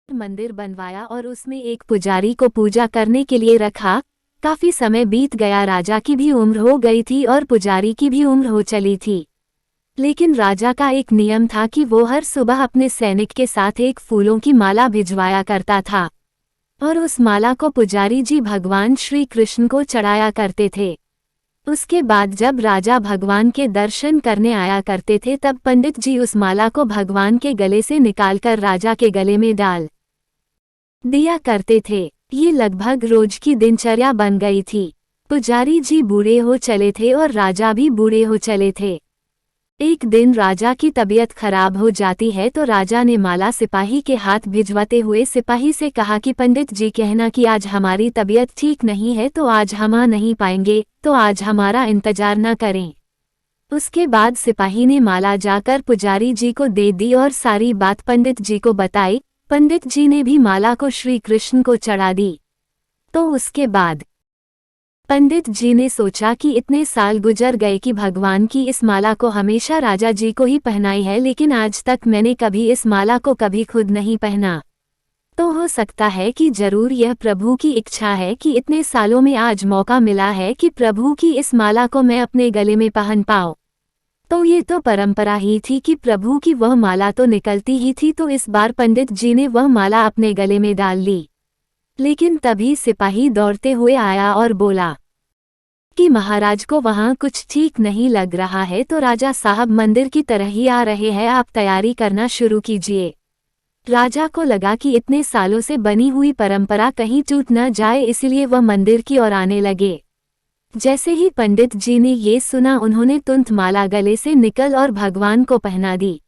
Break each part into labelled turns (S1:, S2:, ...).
S1: मंदिर बनवाया और उसमें एक पुजारी को पूजा करने के लिए रखा। काफी समय बीत गया, राजा की भी उम्र हो गई थी और पुजारी की भी उम्र हो चली थी। लेकिन राजा का एक नियम था कि वो हर सुबह अपने सैनिक के साथ एक फूलों की माला भिजवाया करता था और उस माला को पुजारी जी भगवान श्री कृष्ण को चढ़ाया करते थे। उसके बाद जब राजा भगवान के दर्शन करने आया करते थे तब पंडित जी उस माला को भगवान के गले से निकालकर राजा के गले में डाल दिया करते थे। ये लगभग रोज की दिनचर्या बन गई थी। पुजारी जी बूढ़े हो चले थे और राजा भी बूढ़े हो चले थे। एक दिन राजा की तबीयत खराब हो जाती है तो राजा ने माला सिपाही के हाथ भिजवाते हुए सिपाही से कहा कि पंडित जी कहना कि आज हमारी तबीयत ठीक नहीं है तो आज हम आ नहीं पाएंगे, तो आज हमारा इंतजार न करें। उसके बाद सिपाही ने माला जाकर पुजारी जी को दे दी और सारी बात पंडित जी को बताई। पंडित जी ने भी माला को श्री कृष्ण को चढ़ा दी। तो उसके बाद पंडित जी ने सोचा कि इतने साल गुजर गए कि भगवान की इस माला को हमेशा राजा जी को ही पहनाई है, लेकिन आज तक मैंने कभी इस माला को कभी खुद नहीं पहना। तो हो सकता है कि जरूर यह प्रभु की इच्छा है कि इतने सालों में आज मौका मिला है कि प्रभु की इस माला को मैं अपने गले में पहन पाऊं। तो ये तो परंपरा ही थी कि प्रभु की वह माला तो निकलती ही थी, तो इस बार पंडित जी ने वह माला अपने गले में डाल ली। लेकिन तभी सिपाही दौड़ते हुए आया और बोला कि महाराज को वहां कुछ ठीक नहीं लग रहा है, तो राजा साहब मंदिर की तरह ही आ रहे हैं, आप तैयारी करना शुरू कीजिए। राजा को लगा कि इतने सालों से बनी हुई परंपरा कहीं टूट न जाए, इसलिए वह मंदिर की ओर आने लगे। जैसे ही पंडित जी ने ये सुना, उन्होंने तुरंत माला गले से निकल और भगवान को पहना दी।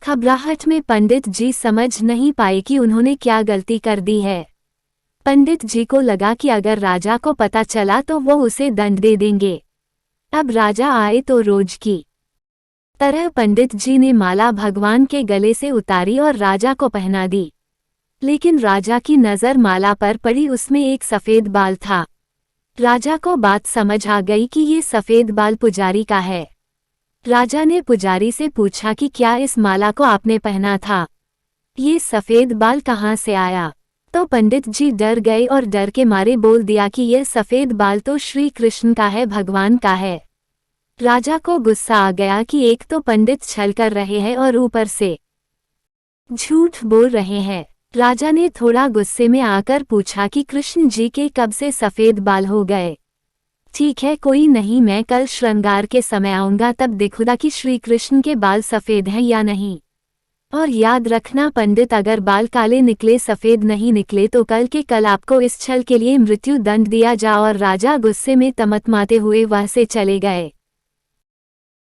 S1: घबराहट में पंडित जी समझ नहीं पाए कि उन्होंने क्या गलती कर दी है। पंडित जी को लगा कि अगर राजा को पता चला तो वो उसे दंड दे देंगे। अब राजा आए तो रोज की तरह पंडित जी ने माला भगवान के गले से उतारी और राजा को पहना दी। लेकिन राजा की नज़र माला पर पड़ी, उसमें एक सफ़ेद बाल था। राजा को बात समझ आ गई कि ये सफ़ेद बाल पुजारी का है। राजा ने पुजारी से पूछा कि क्या इस माला को आपने पहना था? ये सफ़ेद बाल कहाँ से आया? तो पंडित जी डर गए और डर के मारे बोल दिया कि यह सफ़ेद बाल तो श्री कृष्ण का है, भगवान का है। राजा को गुस्सा आ गया कि एक तो पंडित छल कर रहे हैं और ऊपर से झूठ बोल रहे हैं। राजा ने थोड़ा गुस्से में आकर पूछा कि कृष्ण जी के कब से सफ़ेद बाल हो गए? ठीक है, कोई नहीं, मैं कल श्रृंगार के समय आऊँगा, तब देखूंगा कि श्री कृष्ण के बाल सफ़ेद हैं या नहीं। और याद रखना पंडित, अगर बाल काले निकले, सफ़ेद नहीं निकले, तो कल के कल आपको इस छल के लिए मृत्यु दंड दिया जा। और राजा गुस्से में तमतमाते हुए वहाँ से चले गए।